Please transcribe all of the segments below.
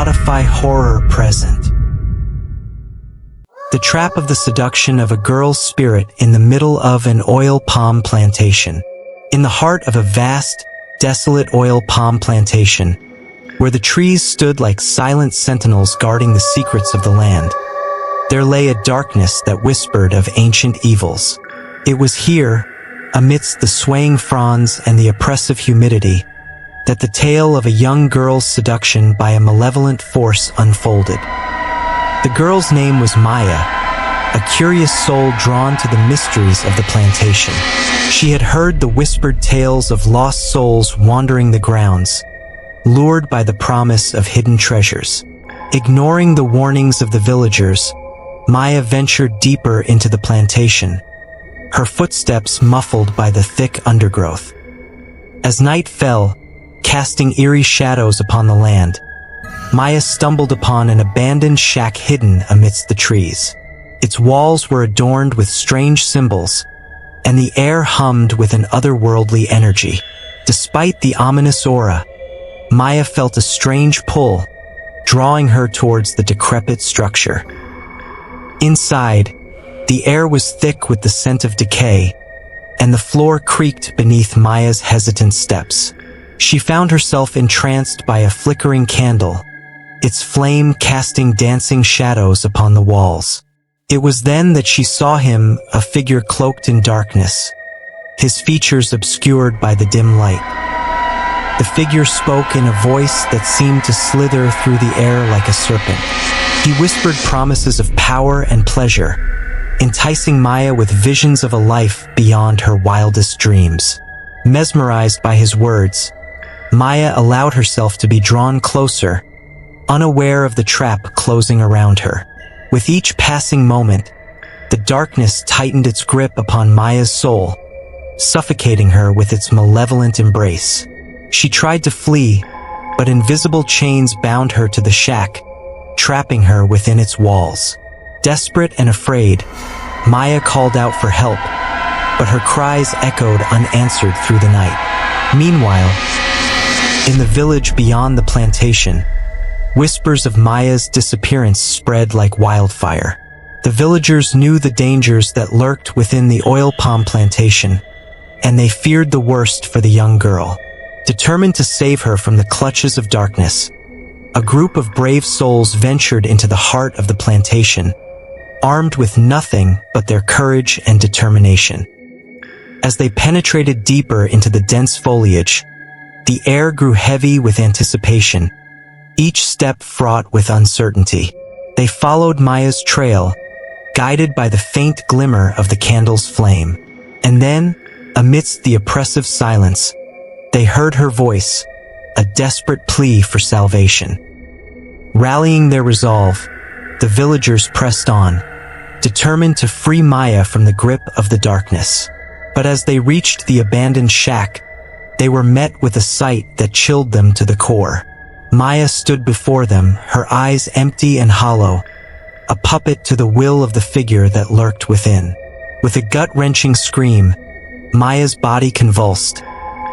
Spotify horror present. The trap of the seduction of a girl's spirit in the middle of an oil palm plantation. In the heart of a vast, desolate oil palm plantation, where the trees stood like silent sentinels guarding the secrets of the land, there lay a darkness that whispered of ancient evils. It was here, amidst the swaying fronds and the oppressive humidity, that the tale of a young girl's seduction by a malevolent force unfolded. The girl's name was Maya, a curious soul drawn to the mysteries of the plantation. She had heard the whispered tales of lost souls wandering the grounds, lured by the promise of hidden treasures. Ignoring the warnings of the villagers, Maya ventured deeper into the plantation, her footsteps muffled by the thick undergrowth. As night fell, casting eerie shadows upon the land, Maya stumbled upon an abandoned shack hidden amidst the trees. Its walls were adorned with strange symbols, and the air hummed with an otherworldly energy. Despite the ominous aura, Maya felt a strange pull, drawing her towards the decrepit structure. Inside, the air was thick with the scent of decay, and the floor creaked beneath Maya's hesitant steps. She found herself entranced by a flickering candle, its flame casting dancing shadows upon the walls. It was then that she saw him, a figure cloaked in darkness, his features obscured by the dim light. The figure spoke in a voice that seemed to slither through the air like a serpent. He whispered promises of power and pleasure, enticing Maya with visions of a life beyond her wildest dreams. Mesmerized by his words, Maya allowed herself to be drawn closer, unaware of the trap closing around her. With each passing moment, the darkness tightened its grip upon Maya's soul, suffocating her with its malevolent embrace. She tried to flee, but invisible chains bound her to the shack, trapping her within its walls. Desperate and afraid, Maya called out for help, but her cries echoed unanswered through the night. Meanwhile, in the village beyond the plantation, whispers of Maya's disappearance spread like wildfire. The villagers knew the dangers that lurked within the oil palm plantation, and they feared the worst for the young girl. Determined to save her from the clutches of darkness, a group of brave souls ventured into the heart of the plantation, armed with nothing but their courage and determination. As they penetrated deeper into the dense foliage, the air grew heavy with anticipation, each step fraught with uncertainty. They followed Maya's trail, guided by the faint glimmer of the candle's flame. And then, amidst the oppressive silence, they heard her voice, a desperate plea for salvation. Rallying their resolve, the villagers pressed on, determined to free Maya from the grip of the darkness. But as they reached the abandoned shack, they were met with a sight that chilled them to the core. Maya stood before them, her eyes empty and hollow, a puppet to the will of the figure that lurked within. With a gut-wrenching scream, Maya's body convulsed,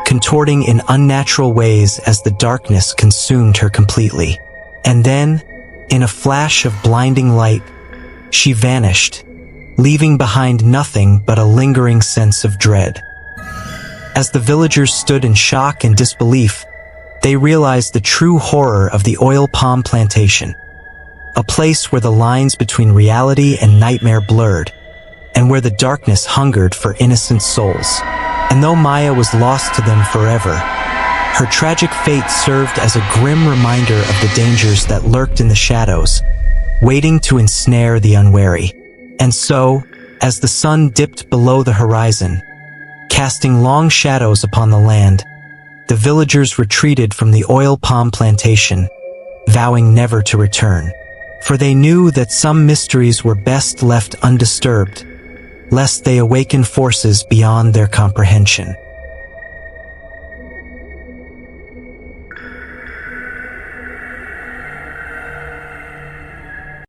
contorting in unnatural ways as the darkness consumed her completely. And then, in a flash of blinding light, she vanished, leaving behind nothing but a lingering sense of dread. As the villagers stood in shock and disbelief, they realized the true horror of the oil palm plantation, a place where the lines between reality and nightmare blurred, and where the darkness hungered for innocent souls. And though Maya was lost to them forever, her tragic fate served as a grim reminder of the dangers that lurked in the shadows, waiting to ensnare the unwary. And so, as the sun dipped below the horizon, casting long shadows upon the land, the villagers retreated from the oil palm plantation, vowing never to return. For they knew that some mysteries were best left undisturbed, lest they awaken forces beyond their comprehension.